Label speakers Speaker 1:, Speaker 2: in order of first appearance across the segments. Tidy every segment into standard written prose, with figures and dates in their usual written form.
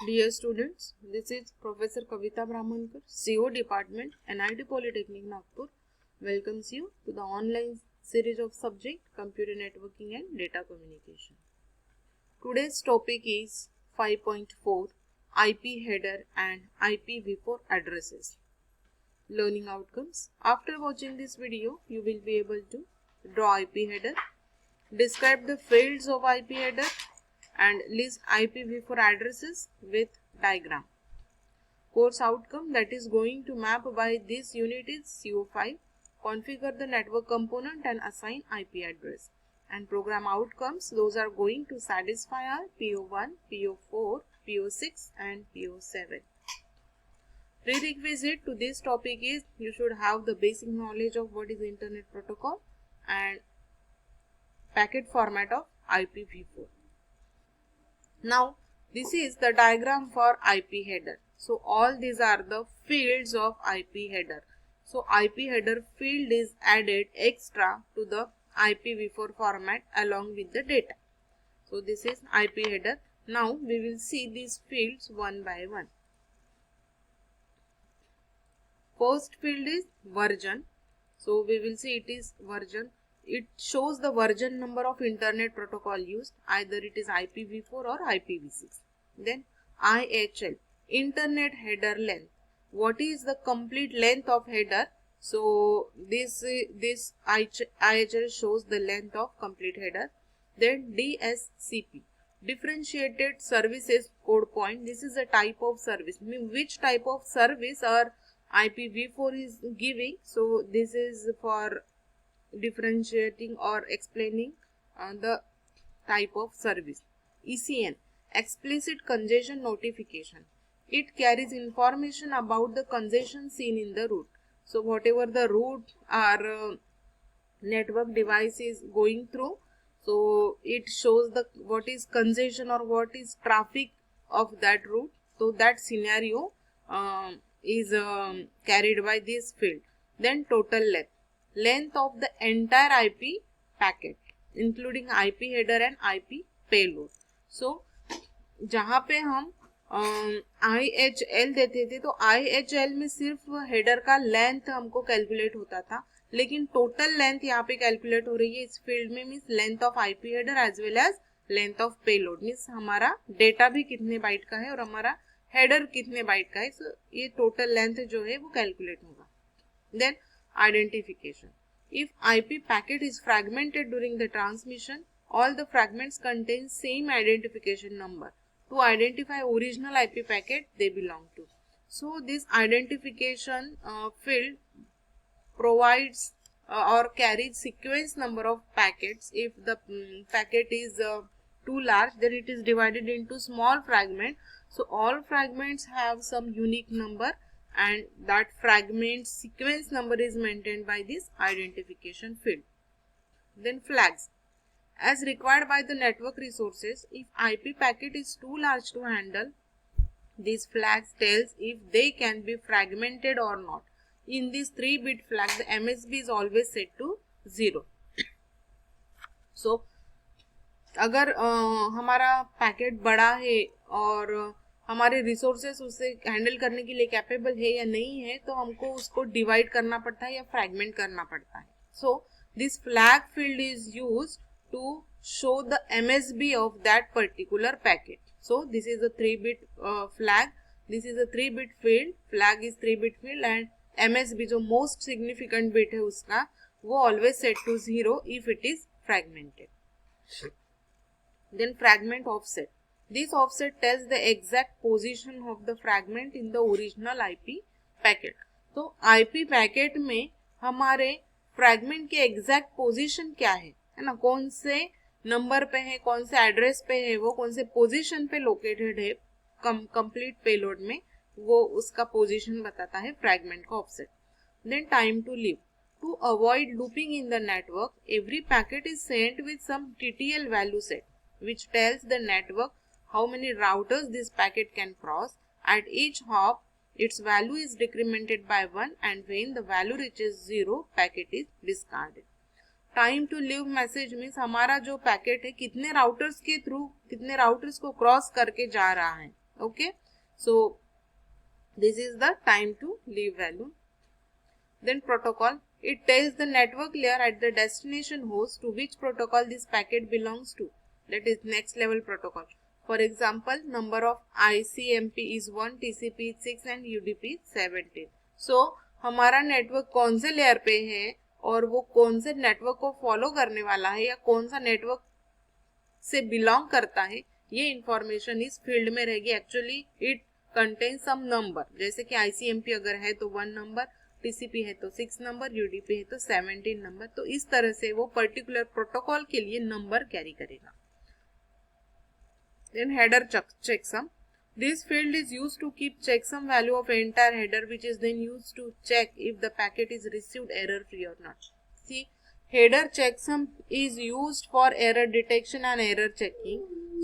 Speaker 1: Dear students, this is Professor Kavita Brahmankar, CO Department, NIT Polytechnic Nagpur, welcomes you to the online series of subject Computer Networking and Data Communication. Today's topic is 5.4 IP Header and IPv4 Addresses. Learning outcomes. After watching this video, you will be able to draw IP header, describe the fields of IP header, and list IPv4 addresses with diagram. Course outcome that is going to map by this unit is CO5. Configure the network component and assign IP address. And program outcomes, those are going to satisfy our PO1, PO4, PO6 and PO7. Prerequisite to this topic is you should have the basic knowledge of what is Internet Protocol and packet format of IPv4. Now, this is the diagram for IP header. So, all these are the fields of IP header. So, IP header field is added extra to the IPv4 format along with the data. So, this is IP header. Now, we will see these fields one by one. First field is version. So, we will see it is version. It shows the version number of Internet Protocol used, either it is IPv4 or IPv6. Then IHL, Internet Header Length. What is the complete length of header? So this IHL shows the length of complete header. Then DSCP, Differentiated Services Code Point. This is a type of service. Which type of service our IPv4 is giving? So this is for differentiating or explaining the type of service. ECN, Explicit Congestion Notification. It carries information about the congestion seen in the route. So whatever the route our network device is going through, so it shows the what is congestion or what is traffic of that route. So that scenario is carried by this field. Then total length of the entire IP packet including IP header and IP payload. So जहाँ पे हम IHL देते थे तो IHL में सिर्फ header का length हमको कैलकुलेट होता था, लेकिन टोटल लेंथ यहाँ पे कैलकुलेट हो रही है इस फील्ड में, means length of IP header as well as length of payload, means हमारा डेटा भी कितने बाइट का है और हमारा हेडर कितने बाइट का है. सो ये टोटल लेंथ जो है वो कैलकुलेट होगा. Then identification. If IP packet is fragmented during the transmission, all the fragments contain same identification number. To identify original IP packet they belong to. So this identification field provides or carries sequence number of packets. If the packet is too large, then it is divided into small fragment. So all fragments have some unique number, and that fragment sequence number is maintained by this identification field. Then flags. As required by the network resources, if IP packet is too large to handle, these flags tells if they can be fragmented or not. In this 3-bit flag, the MSB is always set to 0. So, अगर हमारा packet बड़ा है और हमारे resources उसे handle करने के लिए कैपेबल है या नहीं है, तो हमको उसको डिवाइड करना पड़ता है या फ्रैगमेंट करना पड़ता है. So this flag field is used to show the MSB of that particular packet. So this is a 3-bit flag, this is a 3-bit field, flag is 3-bit field and MSB जो most significant bit है उसका वो always set to 0 if it is fragmented. Then fragment offset. This offset tells the exact position of the fragment in the original IP packet. तो IP packet में हमारे fragment के exact position क्या है ना, कौन से नंबर पे है, कौन से एड्रेस पे है, वो कौन से पोजीशन पे लोकेटेड है कंप्लीट पेलोड में, वो उसका पोजीशन बताता है फ्रैगमेंट का offset. Then time to live. To avoid looping in the network, every packet is sent with some TTL value set, which tells the network how many routers this packet can cross. At each hop, its value is decremented by 1, and when the value reaches 0, packet is discarded. Time to live message means हमारा जो packet है कितने routers के through, कितने routers को cross करके जा रहा है, Okay, so this is the time to leave value. Then protocol, it tells the network layer at the destination host to which protocol this packet belongs to. That is next level protocol. For example, number of ICMP is 1, TCP is 6 and UDP is 17. So हमारा network कौन से layer पे है और वो कौन से network को फॉलो करने वाला है या कौन सा नेटवर्क से बिलोंग करता है, ये इंफॉर्मेशन इस फील्ड में रहेगी. Actually it contain some number, जैसे कि ICMP अगर है तो 1 नंबर, TCP है तो 6 नंबर, UDP है तो 17 नंबर. तो इस तरह से वो पर्टिकुलर प्रोटोकॉल के लिए नंबर कैरी करेगा. Then header checksum. This field is used to keep checksum value of entire header, which is then used to check if the packet is received error free or not. See, header checksum is used for error detection and error checking.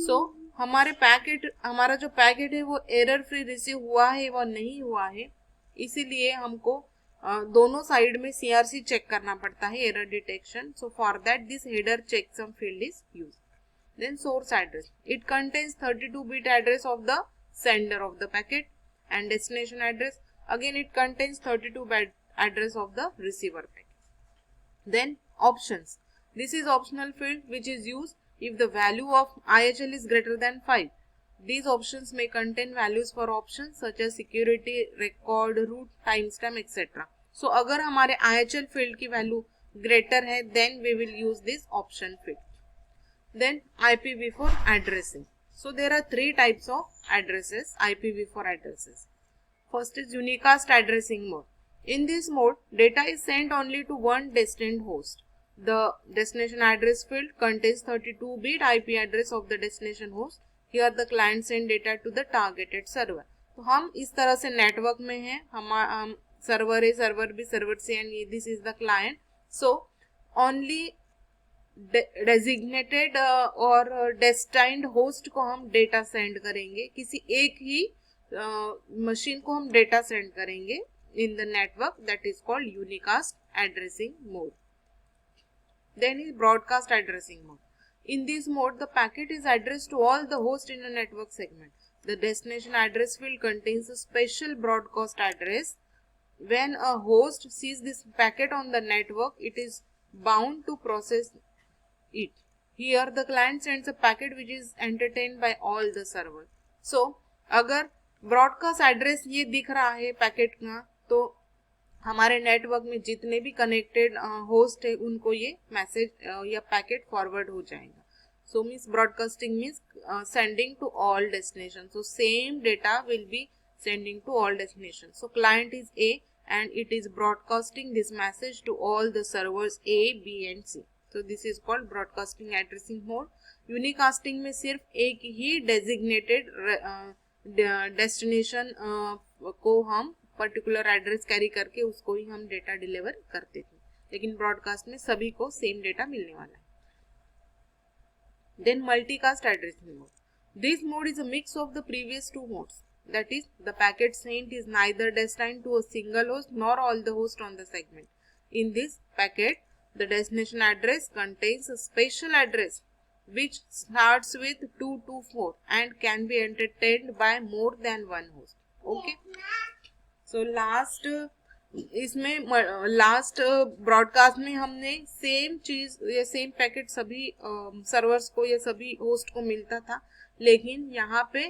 Speaker 1: So हमारा जो packet है वो error free receive हुआ है वो नहीं हुआ है, इसीलिए हमको दोनों साइड में CRC चेक करना पड़ता है, error detection. So for that this header checksum field is used. Then source address, it contains 32-bit address of the sender of the packet, and destination address, again it contains 32-bit address of the receiver packet. Then options, this is optional field which is used if the value of IHL is greater than 5. These options may contain values for options such as security, record, root, timestamp, etc. So अगर हमारे IHL field की value greater है, then we will use this option field. Then IPv4 addressing. So there are three types of addresses, IPv4 addresses. First is unicast addressing mode. In this mode, data is sent only to one destined host. The destination address field contains 32-bit IP address of the destination host. Here the client send data to the targeted server. तो हम इस तरह से network में हैं, हम server है, server भी सर्वर से, and this is the client. So only designated और डेस्टाइंड होस्ट को हम डेटा सेंड करेंगे, किसी एक ही मशीन को हम डेटा सेंड करेंगे in the network. That is called unicast addressing mode. Then is broadcast addressing mode. In this mode, the packet is addressed to all the hosts in a network segment. The destination address field contains a special broadcast address. When a host sees this packet on the network, it is bound to process it. Here the client sends a packet which is entertained by all the servers. So अगर broadcast address ये दिख रहा है packet का, तो हमारे network में जितने भी कनेक्टेड होस्ट है उनको ये मैसेज या पैकेट फॉरवर्ड हो जाएगा. So means broadcasting means sending to all destination. So same data will be sending to all destination. So client is A and it is broadcasting this message to all the servers A, B and C. So this is called broadcasting addressing mode. Unicasting में सिर्फ एक ही designated destination को हम particular address carry करके उसको ही हम data deliver करते थे, लेकिन ब्रॉडकास्ट में सभी को सेम डेटा मिलने वाला है. Then multicast addressing mode. This mode is a mix of the previous two modes. That is, the packet sent is neither destined to a single host nor all the hosts on the segment. In this packet, the destination address contains a special address which starts with 224 and can be entertained by more than one host. Okay. So last इसमें last broadcast में हमने same चीज या same packet सभी servers को या सभी host को मिलता था, लेकिन यहाँ पे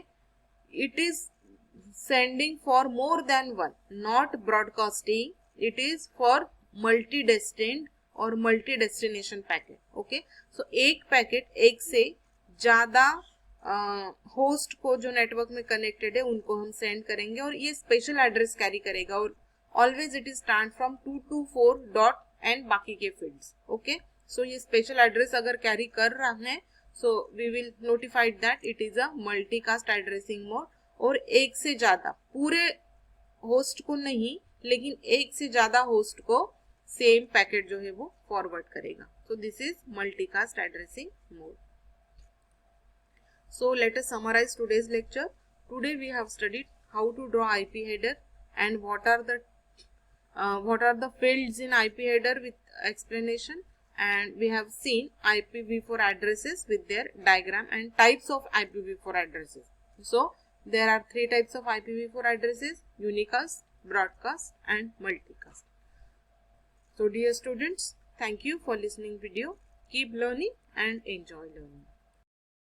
Speaker 1: it is sending for more than one, not broadcasting. It is for multi-destined और multi-destination packet. Okay, so एक पैकेट एक से ज्यादा होस्ट को जो नेटवर्क में कनेक्टेड है उनको हम सेंड करेंगे और ये स्पेशल एड्रेस कैरी करेगा और always it is start from 224 dot and बाकी के फील्ड्स. ओके, सो ये स्पेशल एड्रेस अगर कैरी कर रहा है, so we will notified that it is a multicast addressing mode. और एक से ज्यादा, पूरे होस्ट को नहीं लेकिन एक से ज्यादा होस्ट को सेम पैकेट जो है वो फॉरवर्ड करेगा. सो this is multicast addressing mode. So let us summarize today's lecture. Today we have studied how to draw IP header and what are the fields in IP header with explanation, and we have seen IPv4 addresses with their diagram and types of IPv4 addresses. So there are three types of IPv4 addresses: unicast, broadcast and multicast. So dear students, thank you for listening video. Keep learning and enjoy learning.